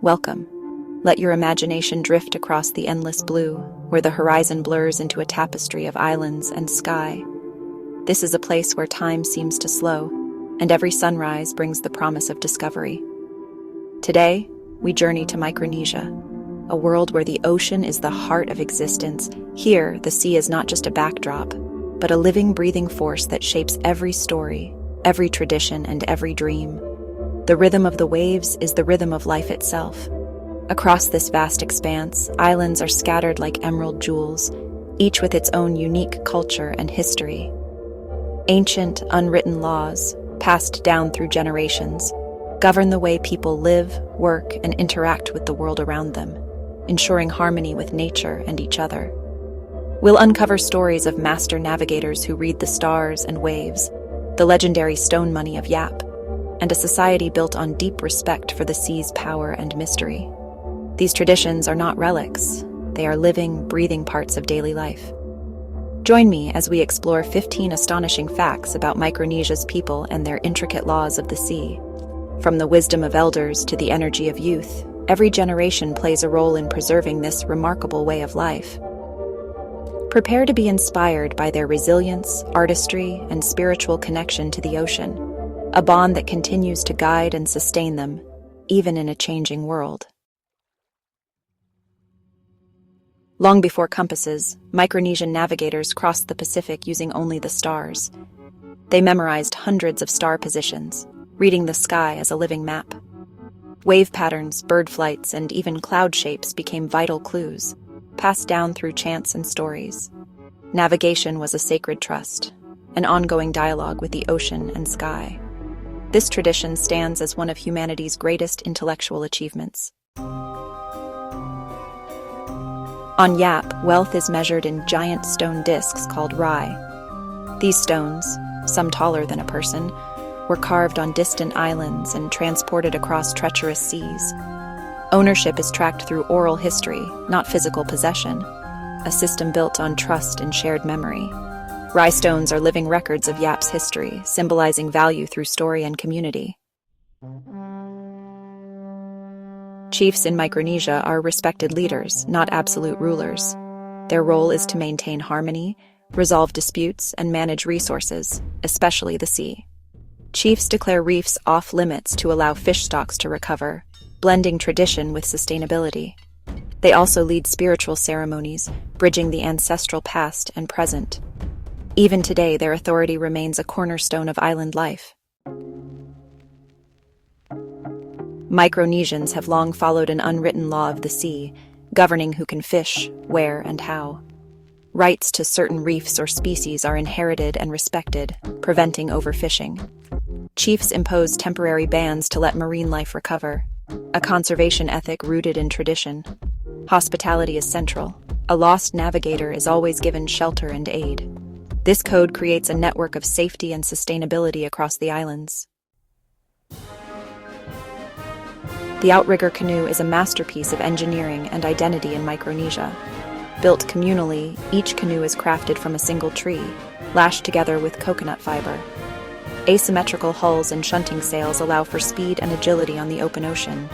Welcome. Let your imagination drift across the endless blue, where the horizon blurs into a tapestry of islands and sky. This is a place where time seems to slow, and every sunrise brings the promise of discovery. Today, we journey to Micronesia, a world where the ocean is the heart of existence. Here, the sea is not just a backdrop, but a living, breathing force that shapes every story, every tradition, and every dream. The rhythm of the waves is the rhythm of life itself. Across this vast expanse, islands are scattered like emerald jewels, each with its own unique culture and history. Ancient, unwritten laws, passed down through generations, govern the way people live, work, and interact with the world around them, ensuring harmony with nature and each other. We'll uncover stories of master navigators who read the stars and waves, the legendary stone money of Yap, and a society built on deep respect for the sea's power and mystery. These traditions are not relics, they are living, breathing parts of daily life. Join me as we explore 15 astonishing facts about Micronesia's people and their intricate laws of the sea. From the wisdom of elders to the energy of youth, every generation plays a role in preserving this remarkable way of life. Prepare to be inspired by their resilience, artistry, and spiritual connection to the ocean, a bond that continues to guide and sustain them, even in a changing world. Long before compasses, Micronesian navigators crossed the Pacific using only the stars. They memorized hundreds of star positions, reading the sky as a living map. Wave patterns, bird flights, and even cloud shapes became vital clues, passed down through chants and stories. Navigation was a sacred trust, an ongoing dialogue with the ocean and sky. This tradition stands as one of humanity's greatest intellectual achievements. On Yap, wealth is measured in giant stone discs called rai. These stones, some taller than a person, were carved on distant islands and transported across treacherous seas. Ownership is tracked through oral history, not physical possession, a system built on trust and shared memory. Rai stones are living records of Yap's history, symbolizing value through story and community. Chiefs in Micronesia are respected leaders, not absolute rulers. Their role is to maintain harmony, resolve disputes, and manage resources, especially the sea. Chiefs declare reefs off-limits to allow fish stocks to recover, blending tradition with sustainability. They also lead spiritual ceremonies, bridging the ancestral past and present. Even today, their authority remains a cornerstone of island life. Micronesians have long followed an unwritten law of the sea, governing who can fish, where, and how. Rights to certain reefs or species are inherited and respected, preventing overfishing. Chiefs impose temporary bans to let marine life recover, a conservation ethic rooted in tradition. Hospitality is central. A lost navigator is always given shelter and aid. This code creates a network of safety and sustainability across the islands. The outrigger canoe is a masterpiece of engineering and identity in Micronesia. Built communally, each canoe is crafted from a single tree, lashed together with coconut fiber. Asymmetrical hulls and shunting sails allow for speed and agility on the open ocean.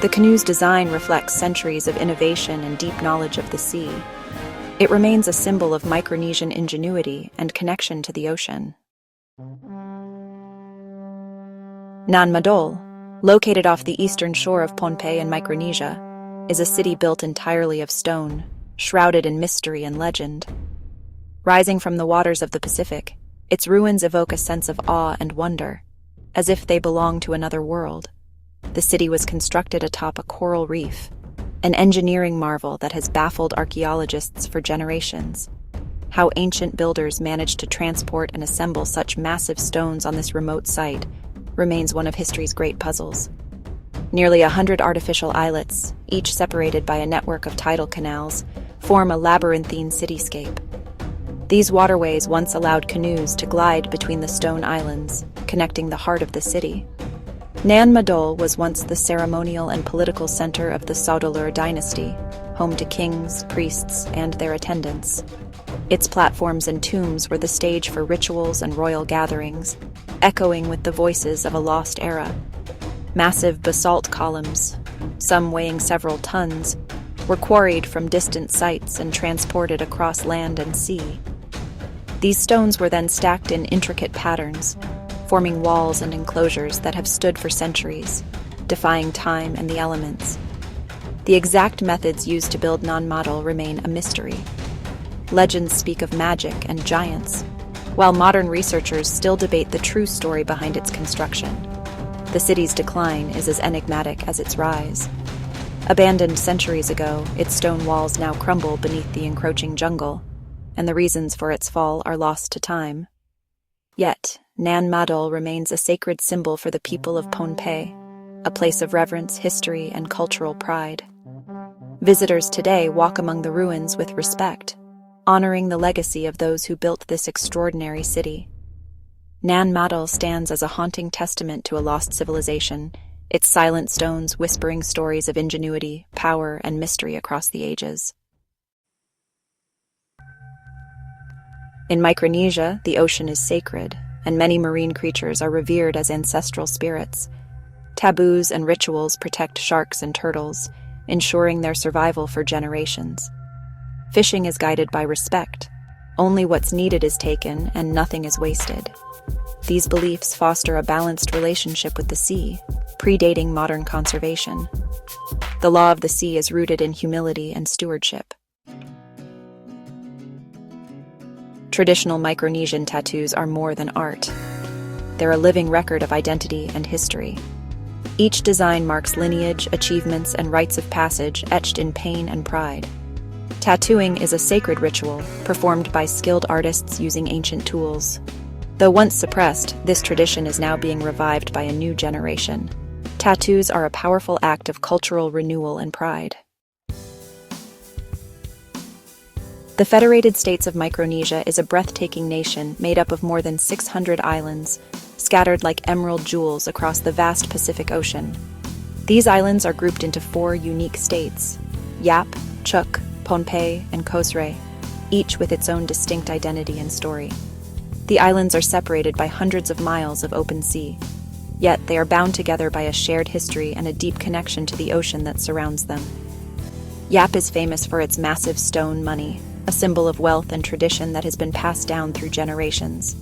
The canoe's design reflects centuries of innovation and deep knowledge of the sea. It remains a symbol of Micronesian ingenuity and connection to the ocean. Nan Madol, located off the eastern shore of Pohnpei in Micronesia, is a city built entirely of stone, shrouded in mystery and legend. Rising from the waters of the Pacific, its ruins evoke a sense of awe and wonder, as if they belong to another world. The city was constructed atop a coral reef, an engineering marvel that has baffled archaeologists for generations. How ancient builders managed to transport and assemble such massive stones on this remote site remains one of history's great puzzles. Nearly 100 artificial islets, each separated by a network of tidal canals, form a labyrinthine cityscape. These waterways once allowed canoes to glide between the stone islands, connecting the heart of the city. Nan Madol was once the ceremonial and political center of the Saudolur dynasty, home to kings, priests, and their attendants. Its platforms and tombs were the stage for rituals and royal gatherings, echoing with the voices of a lost era. Massive basalt columns, some weighing several tons, were quarried from distant sites and transported across land and sea. These stones were then stacked in intricate patterns, forming walls and enclosures that have stood for centuries, defying time and the elements. The exact methods used to build non-model remain a mystery. Legends speak of magic and giants, while modern researchers still debate the true story behind its construction. The city's decline is as enigmatic as its rise. Abandoned centuries ago, its stone walls now crumble beneath the encroaching jungle, and the reasons for its fall are lost to time. Yet, Nan Madol remains a sacred symbol for the people of Pohnpei, a place of reverence, history, and cultural pride. Visitors today walk among the ruins with respect, honoring the legacy of those who built this extraordinary city. Nan Madol stands as a haunting testament to a lost civilization, its silent stones whispering stories of ingenuity, power, and mystery across the ages. In Micronesia, the ocean is sacred, and many marine creatures are revered as ancestral spirits. Taboos and rituals protect sharks and turtles, ensuring their survival for generations. Fishing is guided by respect. Only what's needed is taken, and nothing is wasted. These beliefs foster a balanced relationship with the sea, predating modern conservation. The law of the sea is rooted in humility and stewardship. Traditional Micronesian tattoos are more than art. They're a living record of identity and history. Each design marks lineage, achievements, and rites of passage etched in pain and pride. Tattooing is a sacred ritual, performed by skilled artists using ancient tools. Though once suppressed, this tradition is now being revived by a new generation. Tattoos are a powerful act of cultural renewal and pride. The Federated States of Micronesia is a breathtaking nation made up of more than 600 islands, scattered like emerald jewels across the vast Pacific Ocean. These islands are grouped into 4 unique states: Yap, Chuuk, Pohnpei, and Khosrae, each with its own distinct identity and story. The islands are separated by hundreds of miles of open sea, yet they are bound together by a shared history and a deep connection to the ocean that surrounds them. Yap is famous for its massive stone money, a symbol of wealth and tradition that has been passed down through generations.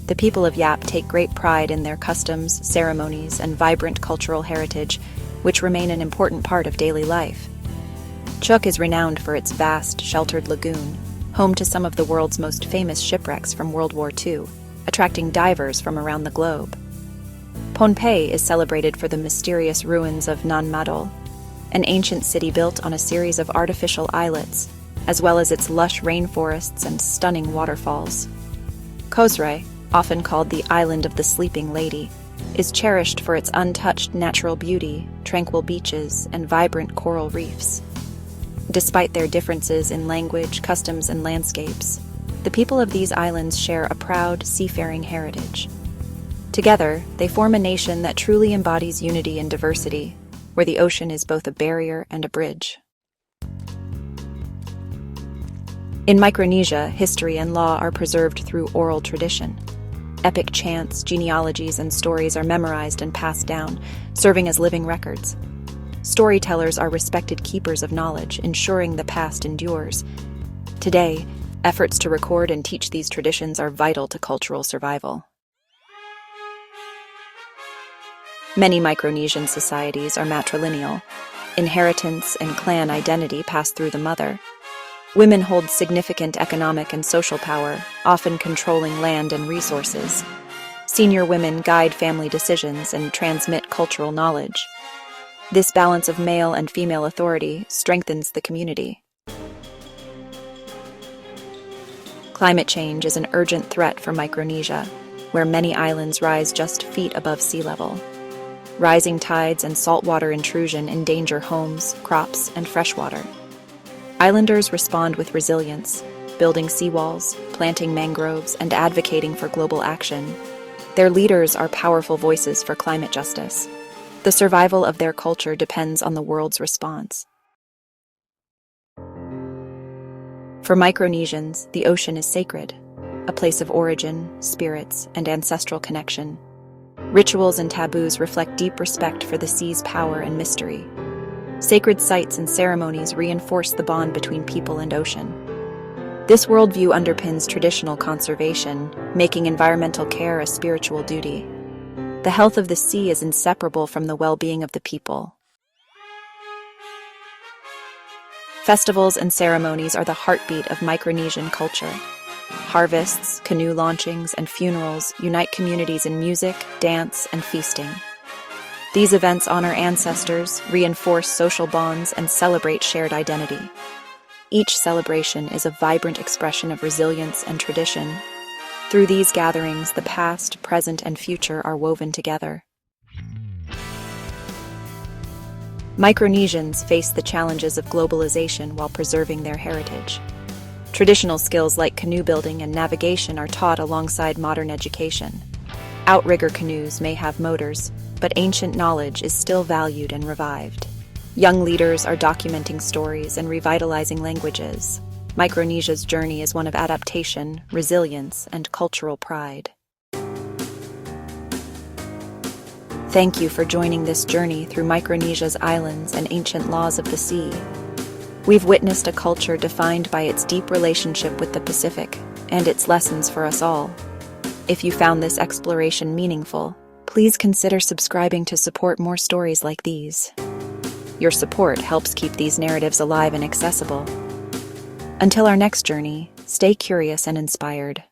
The people of Yap take great pride in their customs, ceremonies, and vibrant cultural heritage, which remain an important part of daily life. Chuuk is renowned for its vast, sheltered lagoon, home to some of the world's most famous shipwrecks from World War II, attracting divers from around the globe. Pohnpei is celebrated for the mysterious ruins of Nan Madol, an ancient city built on a series of artificial islets, as well as its lush rainforests and stunning waterfalls. Khosrae, often called the Island of the Sleeping Lady, is cherished for its untouched natural beauty, tranquil beaches, and vibrant coral reefs. Despite their differences in language, customs, and landscapes, the people of these islands share a proud, seafaring heritage. Together, they form a nation that truly embodies unity and diversity, where the ocean is both a barrier and a bridge. In Micronesia, history and law are preserved through oral tradition. Epic chants, genealogies, and stories are memorized and passed down, serving as living records. Storytellers are respected keepers of knowledge, ensuring the past endures. Today, efforts to record and teach these traditions are vital to cultural survival. Many Micronesian societies are matrilineal. Inheritance and clan identity pass through the mother. Women hold significant economic and social power, often controlling land and resources. Senior women guide family decisions and transmit cultural knowledge. This balance of male and female authority strengthens the community. Climate change is an urgent threat for Micronesia, where many islands rise just feet above sea level. Rising tides and saltwater intrusion endanger homes, crops, and freshwater. Islanders respond with resilience, building seawalls, planting mangroves, and advocating for global action. Their leaders are powerful voices for climate justice. The survival of their culture depends on the world's response. For Micronesians, the ocean is sacred, a place of origin, spirits, and ancestral connection. Rituals and taboos reflect deep respect for the sea's power and mystery. Sacred sites and ceremonies reinforce the bond between people and ocean. This worldview underpins traditional conservation, making environmental care a spiritual duty. The health of the sea is inseparable from the well-being of the people. Festivals and ceremonies are the heartbeat of Micronesian culture. Harvests, canoe launchings, and funerals unite communities in music, dance, and feasting. These events honor ancestors, reinforce social bonds, and celebrate shared identity. Each celebration is a vibrant expression of resilience and tradition. Through these gatherings, the past, present, and future are woven together. Micronesians face the challenges of globalization while preserving their heritage. Traditional skills like canoe building and navigation are taught alongside modern education. Outrigger canoes may have motors, but ancient knowledge is still valued and revived. Young leaders are documenting stories and revitalizing languages. Micronesia's journey is one of adaptation, resilience, and cultural pride. Thank you for joining this journey through Micronesia's islands and ancient laws of the sea. We've witnessed a culture defined by its deep relationship with the Pacific and its lessons for us all. If you found this exploration meaningful, please consider subscribing to support more stories like these. Your support helps keep these narratives alive and accessible. Until our next journey, stay curious and inspired.